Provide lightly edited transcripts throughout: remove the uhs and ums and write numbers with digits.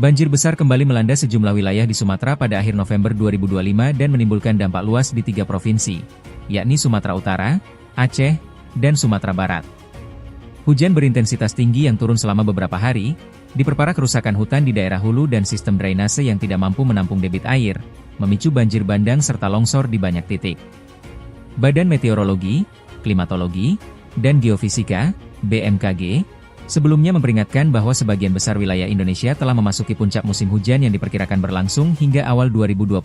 Banjir besar kembali melanda sejumlah wilayah di Sumatera pada akhir November 2025 dan menimbulkan dampak luas di 3 provinsi, yakni Sumatera Utara, Aceh, dan Sumatera Barat. Hujan berintensitas tinggi yang turun selama beberapa hari, diperparah kerusakan hutan di daerah hulu dan sistem drainase yang tidak mampu menampung debit air, memicu banjir bandang serta longsor di banyak titik. Badan Meteorologi, Klimatologi, dan Geofisika, BMKG, sebelumnya memperingatkan bahwa sebagian besar wilayah Indonesia telah memasuki puncak musim hujan yang diperkirakan berlangsung hingga awal 2026.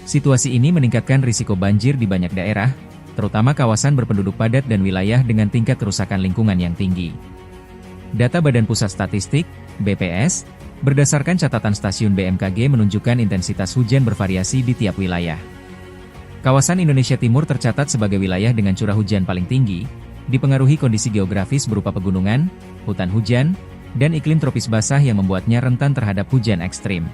Situasi ini meningkatkan risiko banjir di banyak daerah, terutama kawasan berpenduduk padat dan wilayah dengan tingkat kerusakan lingkungan yang tinggi. Data Badan Pusat Statistik, BPS, berdasarkan catatan stasiun BMKG menunjukkan intensitas hujan bervariasi di tiap wilayah. Kawasan Indonesia Timur tercatat sebagai wilayah dengan curah hujan paling tinggi, dipengaruhi kondisi geografis berupa pegunungan, hutan hujan, dan iklim tropis basah yang membuatnya rentan terhadap hujan ekstrim.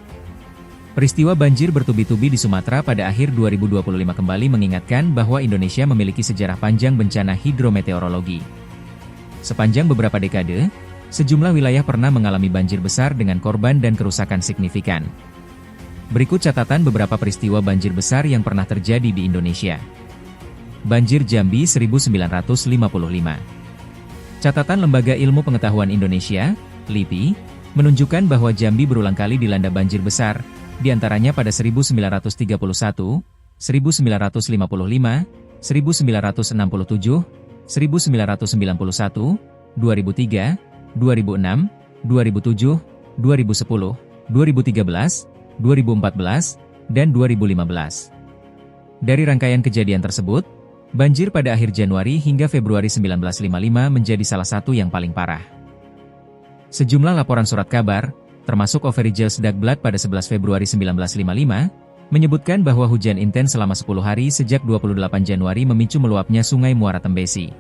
Peristiwa banjir bertubi-tubi di Sumatera pada akhir 2025 kembali mengingatkan bahwa Indonesia memiliki sejarah panjang bencana hidrometeorologi. Sepanjang beberapa dekade, sejumlah wilayah pernah mengalami banjir besar dengan korban dan kerusakan signifikan. Berikut catatan beberapa peristiwa banjir besar yang pernah terjadi di Indonesia. Banjir Jambi 1955. Catatan Lembaga Ilmu Pengetahuan Indonesia, LIPI, menunjukkan bahwa Jambi berulang kali dilanda banjir besar, di antaranya pada 1931, 1955, 1967, 1991, 2003, 2006, 2007, 2010, 2013, 2014, dan 2015. Dari rangkaian kejadian tersebut, banjir pada akhir Januari hingga Februari 1955 menjadi salah satu yang paling parah. Sejumlah laporan surat kabar, termasuk Overijssel Dagblad pada 11 Februari 1955, menyebutkan bahwa hujan intens selama 10 hari sejak 28 Januari memicu meluapnya Sungai Muara Tembesi.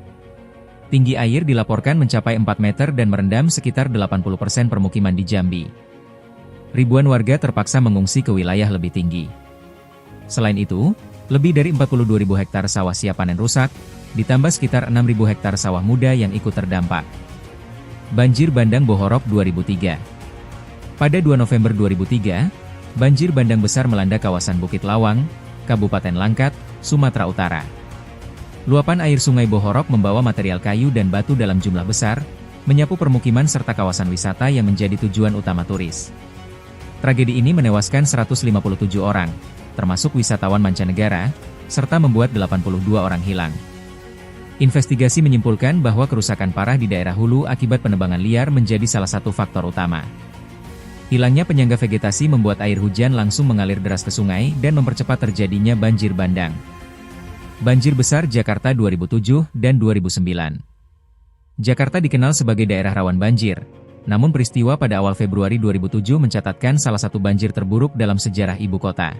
Tinggi air dilaporkan mencapai 4 meter dan merendam sekitar 80% permukiman di Jambi. Ribuan warga terpaksa mengungsi ke wilayah lebih tinggi. Selain itu, lebih dari 42.000 hektar sawah siap panen rusak, ditambah sekitar 6.000 hektar sawah muda yang ikut terdampak. Banjir bandang Bohorok 2003. Pada 2 November 2003, banjir bandang besar melanda kawasan Bukit Lawang, Kabupaten Langkat, Sumatera Utara. Luapan air Sungai Bohorok membawa material kayu dan batu dalam jumlah besar, menyapu permukiman serta kawasan wisata yang menjadi tujuan utama turis. Tragedi ini menewaskan 157 orang, termasuk wisatawan mancanegara, serta membuat 82 orang hilang. Investigasi menyimpulkan bahwa kerusakan parah di daerah hulu akibat penebangan liar menjadi salah satu faktor utama. Hilangnya penyangga vegetasi membuat air hujan langsung mengalir deras ke sungai dan mempercepat terjadinya banjir bandang. Banjir besar Jakarta 2007 dan 2009. Jakarta dikenal sebagai daerah rawan banjir, namun peristiwa pada awal Februari 2007 mencatatkan salah satu banjir terburuk dalam sejarah ibu kota.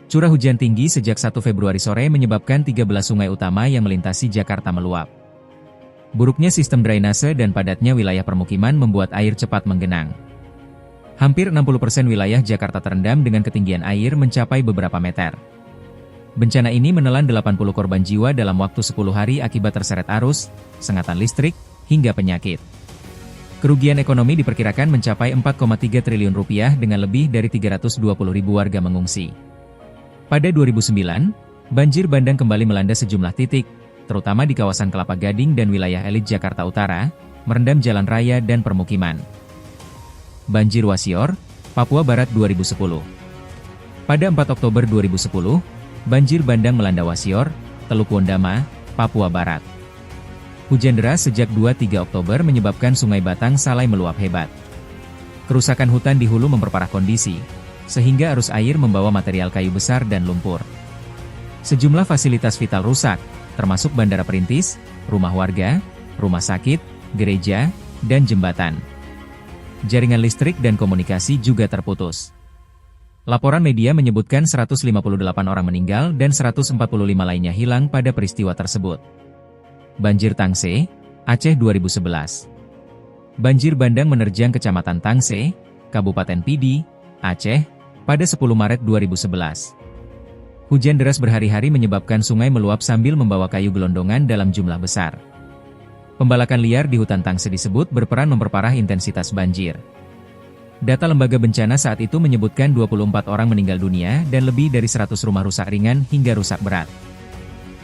Curah hujan tinggi sejak 1 Februari sore menyebabkan 13 sungai utama yang melintasi Jakarta meluap. Buruknya sistem drainase dan padatnya wilayah permukiman membuat air cepat menggenang. Hampir 60% wilayah Jakarta terendam dengan ketinggian air mencapai beberapa meter. Bencana ini menelan 80 korban jiwa dalam waktu 10 hari akibat terseret arus, sengatan listrik, hingga penyakit. Kerugian ekonomi diperkirakan mencapai 4,3 triliun rupiah dengan lebih dari 320.000 warga mengungsi. Pada 2009, banjir bandang kembali melanda sejumlah titik, terutama di kawasan Kelapa Gading dan wilayah elit Jakarta Utara, merendam jalan raya dan permukiman. Banjir Wasior, Papua Barat 2010. Pada 4 Oktober 2010, banjir bandang melanda Wasior, Teluk Wondama, Papua Barat. Hujan deras sejak 2-3 Oktober menyebabkan Sungai Batang Salai meluap hebat. Kerusakan hutan di hulu memperparah kondisi, sehingga arus air membawa material kayu besar dan lumpur. Sejumlah fasilitas vital rusak, termasuk bandara perintis, rumah warga, rumah sakit, gereja, dan jembatan. Jaringan listrik dan komunikasi juga terputus. Laporan media menyebutkan 158 orang meninggal dan 145 lainnya hilang pada peristiwa tersebut. Banjir Tangse, Aceh 2011. Banjir bandang menerjang Kecamatan Tangse, Kabupaten Pidi, Aceh, pada 10 Maret 2011. Hujan deras berhari-hari menyebabkan sungai meluap sambil membawa kayu gelondongan dalam jumlah besar. Pembalakan liar di hutan Tangse disebut berperan memperparah intensitas banjir. Data lembaga bencana saat itu menyebutkan 24 orang meninggal dunia dan lebih dari 100 rumah rusak ringan hingga rusak berat.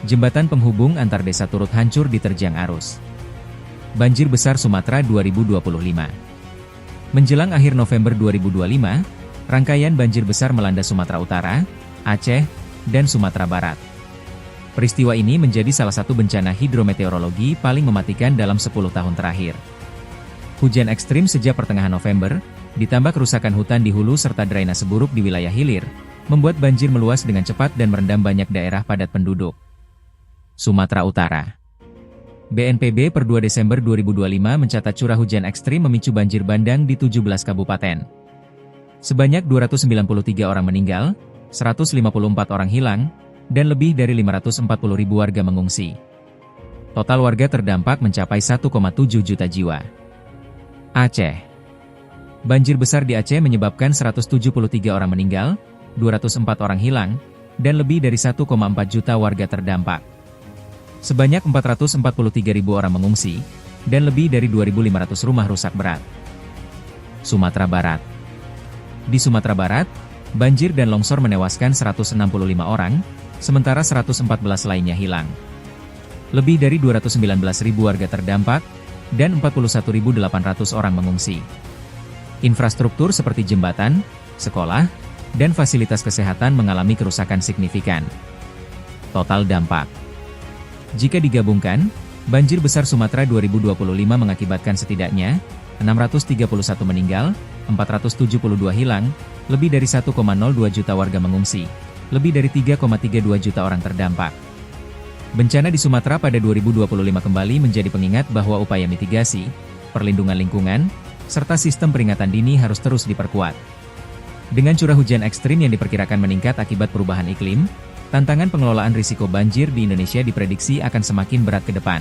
Jembatan penghubung antar desa turut hancur diterjang arus. Banjir besar Sumatera 2025. Menjelang akhir November 2025, rangkaian banjir besar melanda Sumatera Utara, Aceh, dan Sumatera Barat. Peristiwa ini menjadi salah satu bencana hidrometeorologi paling mematikan dalam 10 tahun terakhir. Hujan ekstrim sejak pertengahan November, ditambah kerusakan hutan di hulu serta drainase buruk di wilayah hilir, membuat banjir meluas dengan cepat dan merendam banyak daerah padat penduduk. Sumatera Utara. BNPB per 2 Desember 2025 mencatat curah hujan ekstrim memicu banjir bandang di 17 kabupaten. Sebanyak 293 orang meninggal, 154 orang hilang, dan lebih dari 540.000 warga mengungsi. Total warga terdampak mencapai 1,7 juta jiwa. Aceh. Banjir besar di Aceh menyebabkan 173 orang meninggal, 204 orang hilang, dan lebih dari 1,4 juta warga terdampak. Sebanyak 443.000 orang mengungsi, dan lebih dari 2.500 rumah rusak berat. Sumatera Barat. Di Sumatera Barat, banjir dan longsor menewaskan 165 orang, sementara 114 lainnya hilang. Lebih dari 219.000 warga terdampak, dan 41.800 orang mengungsi. Infrastruktur seperti jembatan, sekolah, dan fasilitas kesehatan mengalami kerusakan signifikan. Total dampak. Jika digabungkan, banjir besar Sumatera 2025 mengakibatkan setidaknya 631 meninggal, 472 hilang, lebih dari 1,02 juta warga mengungsi, lebih dari 3,32 juta orang terdampak. Bencana di Sumatera pada 2025 kembali menjadi pengingat bahwa upaya mitigasi, perlindungan lingkungan, serta sistem peringatan dini harus terus diperkuat. Dengan curah hujan ekstrim yang diperkirakan meningkat akibat perubahan iklim, tantangan pengelolaan risiko banjir di Indonesia diprediksi akan semakin berat ke depan.